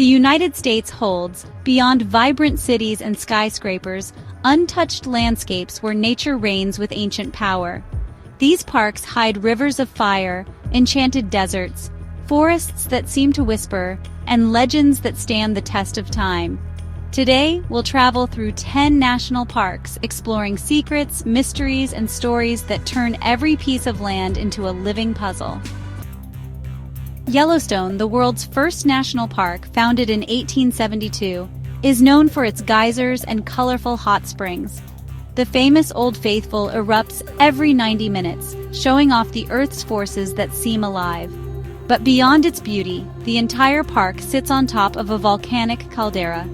The United States holds, beyond vibrant cities and skyscrapers, untouched landscapes where nature reigns with ancient power. These parks hide rivers of fire, enchanted deserts, forests that seem to whisper, and legends that stand the test of time. Today, we'll travel through 10 national parks, exploring secrets, mysteries, and stories that turn every piece of land into a living puzzle. Yellowstone, the world's first national park, founded in 1872, is known for its geysers and colorful hot springs. The famous Old Faithful erupts every 90 minutes, showing off the Earth's forces that seem alive. But beyond its beauty, the entire park sits on top of a volcanic caldera.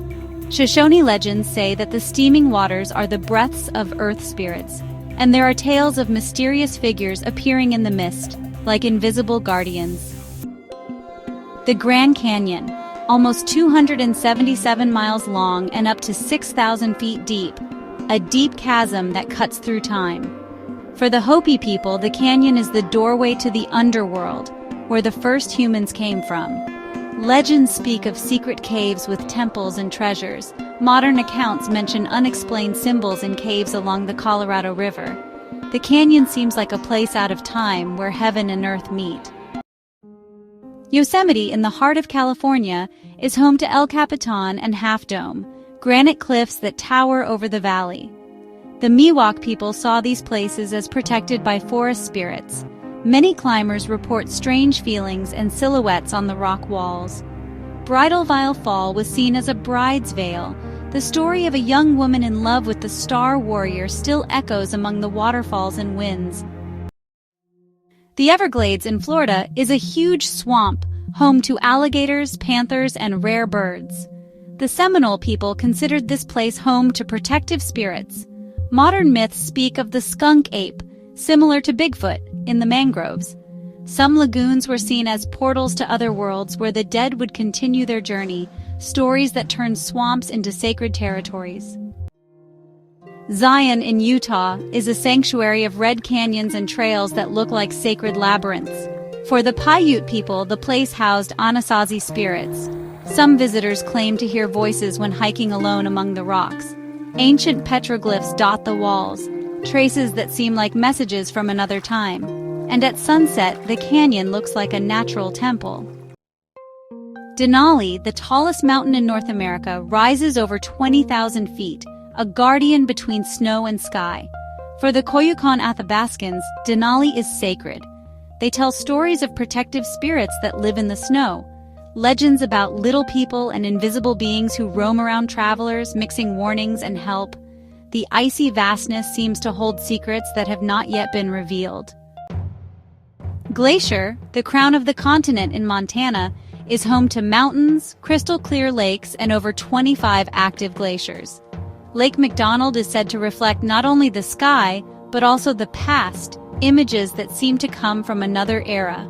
Shoshone legends say that the steaming waters are the breaths of Earth spirits, and there are tales of mysterious figures appearing in the mist, like invisible guardians. The Grand Canyon, almost 277 miles long and up to 6,000 feet deep, a deep chasm that cuts through time. For the Hopi people, the canyon is the doorway to the underworld, where the first humans came from. Legends speak of secret caves with temples and treasures. Modern accounts mention unexplained symbols in caves along the Colorado River. The canyon seems like a place out of time where heaven and earth meet. Yosemite, in the heart of California, is home to El Capitan and Half Dome, granite cliffs that tower over the valley. The Miwok people saw these places as protected by forest spirits. Many climbers report strange feelings and silhouettes on the rock walls. Bridal Veil Fall was seen as a bride's veil. The story of a young woman in love with the Star Warrior still echoes among the waterfalls and winds. The Everglades in Florida is a huge swamp, home to alligators, panthers, and rare birds. The Seminole people considered this place home to protective spirits. Modern myths speak of the skunk ape, similar to Bigfoot, in the mangroves. Some lagoons were seen as portals to other worlds where the dead would continue their journey, stories that turned swamps into sacred territories. Zion in Utah is a sanctuary of red canyons and trails that look like sacred labyrinths. For the Paiute people, the place housed Anasazi spirits. Some visitors claim to hear voices when hiking alone among the rocks. Ancient petroglyphs dot the walls, traces that seem like messages from another time. And at sunset, the canyon looks like a natural temple. Denali, the tallest mountain in North America, rises over 20,000 feet, a guardian between snow and sky. For the Koyukon Athabascans, Denali is sacred. They tell stories of protective spirits that live in the snow, legends about little people and invisible beings who roam around travelers, mixing warnings and help. The icy vastness seems to hold secrets that have not yet been revealed. Glacier, the crown of the continent in Montana, is home to mountains, crystal-clear lakes, and over 25 active glaciers. Lake McDonald is said to reflect not only the sky, but also the past, images that seem to come from another era.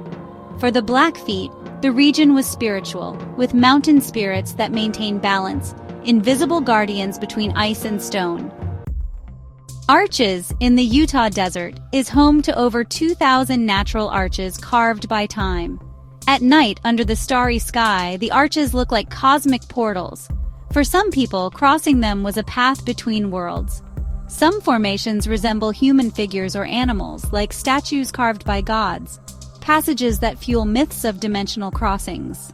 For the Blackfeet, the region was spiritual, with mountain spirits that maintain balance, invisible guardians between ice and stone. Arches, in the Utah desert, is home to over 2,000 natural arches carved by time. At night, under the starry sky, the arches look like cosmic portals. For some people, crossing them was a path between worlds. Some formations resemble human figures or animals, like statues carved by gods, passages that fuel myths of dimensional crossings.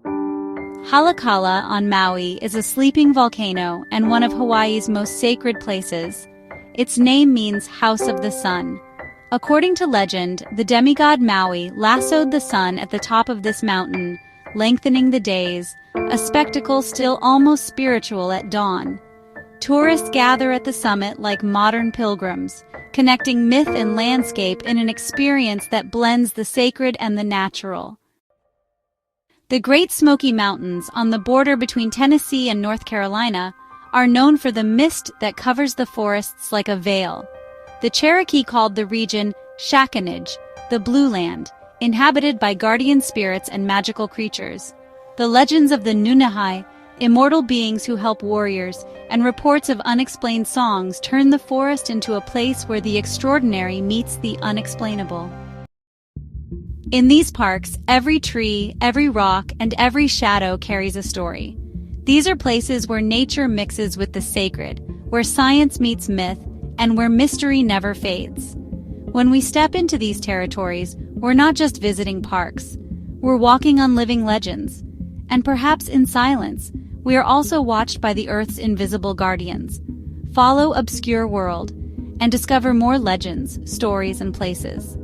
Haleakalā on Maui is a sleeping volcano and one of Hawaii's most sacred places. Its name means House of the Sun. According to legend, the demigod Maui lassoed the sun at the top of this mountain, lengthening the days, a spectacle still almost spiritual at dawn. Tourists gather at the summit like modern pilgrims, connecting myth and landscape in an experience that blends the sacred and the natural. The Great Smoky Mountains, on the border between Tennessee and North Carolina, are known for the mist that covers the forests like a veil. The Cherokee called the region Shakanage, the Blue Land, inhabited by guardian spirits and magical creatures. The legends of the Nunahai, immortal beings who help warriors, and reports of unexplained songs turn the forest into a place where the extraordinary meets the unexplainable. In these parks, every tree, every rock, and every shadow carries a story. These are places where nature mixes with the sacred, where science meets myth, and where mystery never fades. When we step into these territories, we're not just visiting parks. We're walking on living legends. And perhaps in silence, we are also watched by the Earth's invisible guardians. Follow Obscure World and discover more legends, stories, and places.